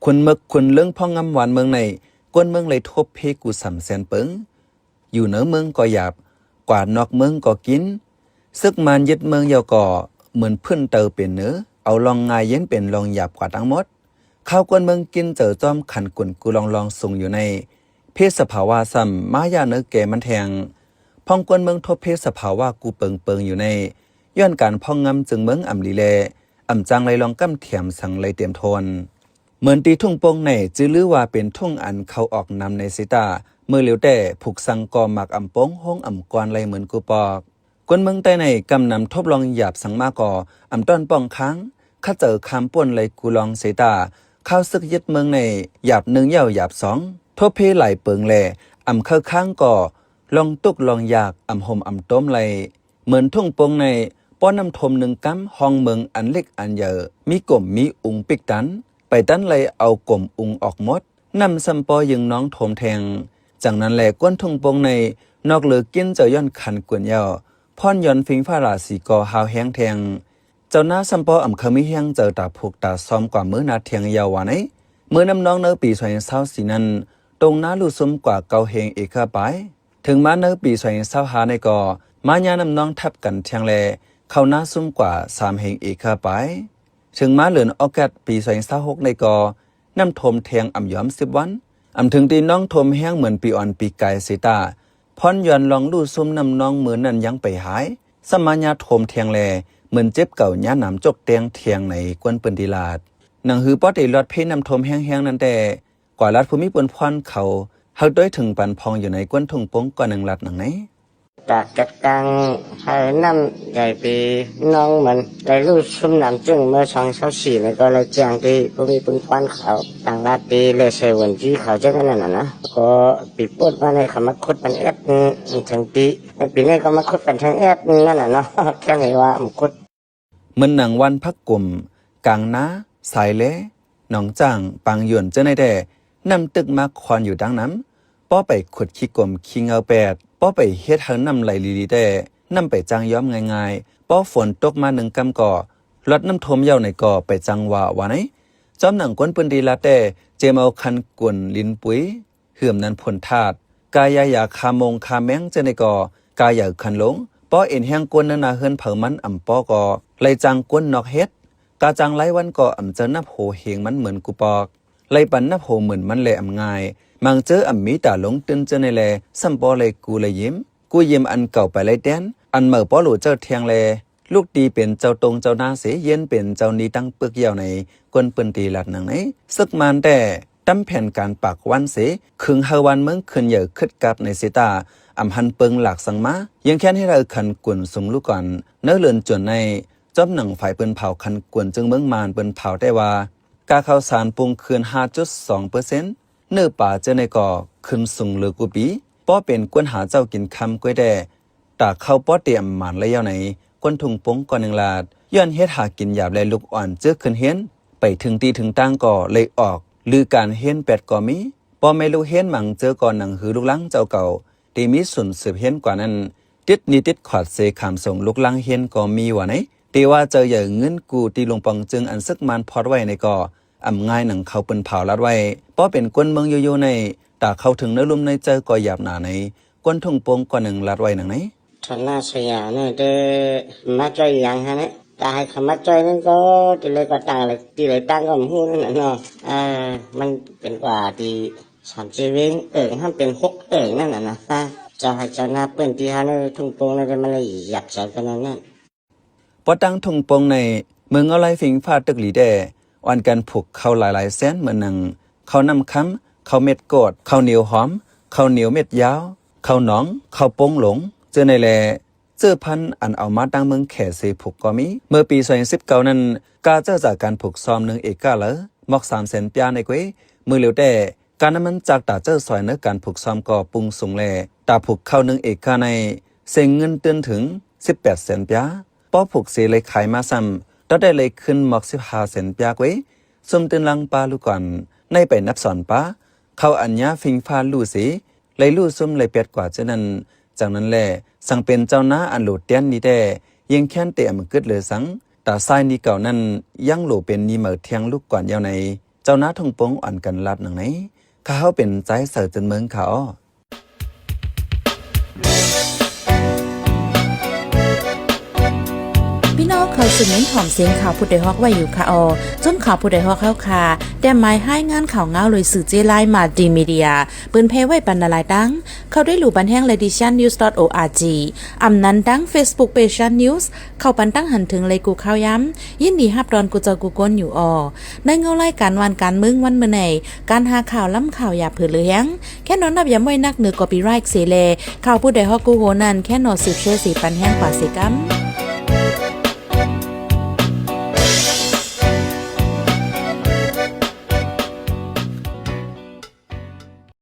คุณมึกคุณเรื่องพ่องำหวานเมืองในกวนเมืองเลยทบเพกูสำแสนเปิงอยู่เหนือเมืองก็หยาบกว่านอกเมืองก็กินซึกมันยึดเมืองยาวก่อเหมือนพื้นเตอเป็นเนื้อเอาลองงายเย็นเป็นลองหยาบกว่าทั้งหมดข้าวกวนเมืองกินเจอจอมขันกุนกูลองส่งอยู่ในเพศสภาวะซ้ำมายาเนื้อแก่มันแทงพ่องกวนเมืองทบเพศสภาวะกูเปิงอยู่ในย้อนการพ่องงำจึงเมืองอ่ำลีเลอ่ำจังเลยลองกำเถียมสั่งเลยเตรียมทนเหมือนตีทุ่งโป่งในจื้อลือว่าเป็นทุ่งอันเขาออกนำในสิตาเมื่อเหลียวแต่ผูกสังกอหมักอ่ำโป้งห้องอ่ำกวนเลยเหมือนกูปอกกวนเมืองใต้ในกำนำทบลองหยาบสังมาก่ออ่ำต้นป้องค้างข้าเจอคำป่วนเลยกูลองสิตาเข้าซึกยึดเมืองในหยาบหนึ่งเย่าหยาบสองทบเพไหลเปิงแลอ่ำเข้าค้างก่อลองตุกลองอยากอ่ำห่มอ่ำต้มเลยเหมือนทุ่งโป่งในป้อนน้ำทมหนึ่งกัมห้องเมืองอันเล็กอันใหญ่มีกลมมีอุงปิกตันไปตั้นเลยเอากลมอุงออกหมดนำซัมปอยึงน้องโถมแทงจากนั้นแหละก้นทุ่งโป่งในนอกเหลือกินเจอย่อนขันกวนยาวพ่อนย้อนฟิงฟ้าราสีกอหาวแห้งแทงเจ้าหน้าซัมปออ่ำขมิเฮียงเจอตาผูกตาซ้อมกว่ามื้อนาเทียงยาววันนี้เมื่อน้ำน้องเนื้อปีสวยเศร้าสีนั้นตรงน้าลู่ซุมกว่าเกาเฮงเอกไปถึงมาเนื้อปีสวยเศร้าหาในก่อมายาน้ำน้องทับกันเทียงแลเขาหน้าซุ่มกว่า3เฮงอีกเข้าไปถึงม้าเหลือนออกาสปี2026ในกอน้ำทมแทงอ่ำย้อม10วันอ่ำถึงตีน้องทมแห้งเหมือนปีอ่อนปีกายสิตาพรย้อนลองลู่ซุ่มน้ำน้องเหมือนนั้นยังไปหายสมัญญาทมแทงแลเหมือนเจ็บเก่าญาหนำจกแตงเทียงในกวนปืนดีลาดหนังหือป๊อดไอรอดเพน้ำทมแห้งๆนั่นแต่กว่ารัดภูมิปนพรเขาเฮาด้วยถึงปันพองอยู่ในกวนทุ่งโป่งก่อนหนึ่งลัดหนังไหนจากจัดการให้น้ำใหญ่ปีน้องเหมือนได้รู้ซุ่มน้ำจึงเมื่อ2024แล้วก็เลยแจ้งที่ผู้มีปืนควันเขาต่างราชปีเลยเสวันที่เขาจะกันนั่นนะก็ปีปดมาในคำว่าคุดมันแอดถึงปีนี้ก็มาคุดเป็นทั้งแอดนั่นน่ะเนาะแค่ไหนว่ามันคุดเหมือนหนังวันพักกลุ่มกลางน้าสายเละหนองจ่างปางหยวนเจ้าในแด่นำตึกมาควันอยู่ดังน้ำป้อไปขุดขี้กลมขี้เงาแปดป้อไปเฮ็ดให้น้ำไหลลีแต่น้ำไปจังย้อมง่ายๆป้อฝนตกมา1กำก่อลดน้ำทมเย้าในก่อไปจังว่าไหนจอมหนังกวนปืนดีละแต่เจมเอาคันกวนลิ้นปุ๋ยเหื่อมนั้นผลธาตุกายอยาคามงคาแมงเจในก่อกายอยาคันหลงป้อเอ็นแห้งกวนนาเฮิรนเผามันอ่ำป้อก่อไลจังกวนนอกเฮ็ดกาจังไลวันก่ออ่ำเจอนับโหเฮงมันเหมือนกูปอกไลปันนับโหเหมือนมันแลอ่ำง่ายมังเจออ่ำมีตาหลงตื่นเจอในแลซัมปอเลยกูเลยยิ้มกูยิ้มอันเก่าไปเลยแดนอันเหม่อป้อหลูเจ้าเทียงแลลูกดีเป็นเจ้าตรงเจ้าหน้าเสเย็นเป็นเจ้านี้ตั้งปึกเยาวในกวนปืนตีหลัดหนังไหนซึกมันแต่ตั้มแผ่นการปากวันเสคึงเฮวันเมืองขึ้นเหยื่อขึ้นกับในสิตาอ่ำหันเปิงหลักสังมายังแค่ให้เราขันกวนสูงลูกก่อนเนื้อเลือนจนในจอมหนังฝ่ายเปิ้นเผาคันกวนจึงเมืองมานเปิ้นเผาได้ว่ากาข้าวสารปรุงคืน 5.2% เนื้อป่าเจอในก่อขึ้นสูงเหลือกูปีป้อเป็นกวนหาเจ้ากินคำก้วยแด่ตาเข้าป้อเตรียมหมันเลยยาวไหนกวนถุงปงก่อนหนึ่งลาดย้อนเฮ็ดหากินหยาบและลูกอ่อนเจื้อขึ้นเฮียนไปถึงตีถึงตั้งก่อเลยออกลือการเฮียน8ก่อมีป้อไม่รู้เฮียนหมังเจอก่อนหนังหือลูกลังเจ้าเก่าที่มีส่วนสืบเฮียนกว่านั้นติดนิติดขอดเสคำส่งลูกลังเฮียนก็มีว่าไหนตีว่าเจออย่างเงินกูตีลงปองจึงอันซึกมันพอดไว้ในก่ออ่ำง่ายหนังเขาเปิ้นเผาลัดไว้ป้อเป็นกวนเมืองโยในตาเข้าถึงเนื้อลุ่มในเจอก่อหยาบหนาในกวนทุ่งโป่งก่อนหนึ่งลัดไว้หนังไหนท่านน่าเสียเนี่ยเดมาใจยังฮะเนี่ยตายคำมาใจนั่นก็ตีเลยก็ต่างเลยตีเลยตั้งก็หูนั่นน่ะเนาะมันเป็นกว่าตี30เว้งห้ามเป็น6นั่นน่ะนะจะให้เจ้าหน้าเปิ้นที่ฮะเนี่ยทุ่งโป่งนั่นมันเลยหยับใส่กันนั่นป้อตั้งทุ่งโป่งในเมืองอะไรฟิงฟ้าตึกหลีแดวันกันผูกเข้าหลายๆแสนเหมือนหนังเขานำค้ำเขาเม็ดโกดเขาเหนียวหอมเขาเหนียวเม็ดยาวเขาหนองเขาโป่งหลงเจอในแลเจอพันอันเอามาตั้งเมืองแขเสผูกก็มีเมื่อปี2019นั้นกาเจอจากการผูกซ้อมหนึ่งเอกาเหลอมอก300,000ปีในกวยมือเหลียวแต่การนั้นมันจากตาเจอซอยเนื้อการผูกซ้อมก็ปุงสูงแลตาผูกเข้าหนึ่งเอกาในเซ็งเงินเตือนถึง18,000,000ปีป้อผูกเสเลยขายมาซ้ำตัดได้เลยขึ้นหมอก15,000,000ปีกวยสมเตือนลังปลาลูกก่อนในไปนับสอนปลาเขาอัญญาฟิงฟ้าลู่สีเลยลู่ซุ่มเลยเป็ดกว่าเจ้านั้นจากนั้นแหละสั่งเป็นเจ้าหน้าอันโหลดเตียนนี้แต่ยังแค้นเตะมันกึดเลยสังตาซ้ายนี้เก่านั้นยังโหลเป็นนี้เหมือเทียงลูกก่อนยาวใน เจ้าหน้าทงปงอ่อนกันลัดหนังไหนเขาเป็นใจเสือจนเมืองเขาพี่น้องเคยสืบเน้นหอมเสียงข่าวผู้ใดฮอกไว้อยู่ค่ะจนข่าวผู้ใดฮอกเข้าค่ะแต่หมายให้งานข่าวเงาเลยสื่อเจไลมาดีมีเดียปืนเพไว้ปันนาลายดังเขาได้หลู่บันแห้ง leditionnews.org อำนั้นดัง Facebook page news เข้าปันตั้งหันถึงเลยกูข่าวย้ำยินดีฮับดอนกูจอกูก้นอยู่ในเงาไล่การวันการมึงวันเมื่อไหนการหาข่าวล้ำข่าวอย่าเผือเลี้ยงแค่นอนนับย้ำไว้นักเหนือกอปีไรค์เสเลข่าวผู้ใดฮอกกูโหนันแค่นอสืบเชื่อสีปันแห้งกว่าเสกัม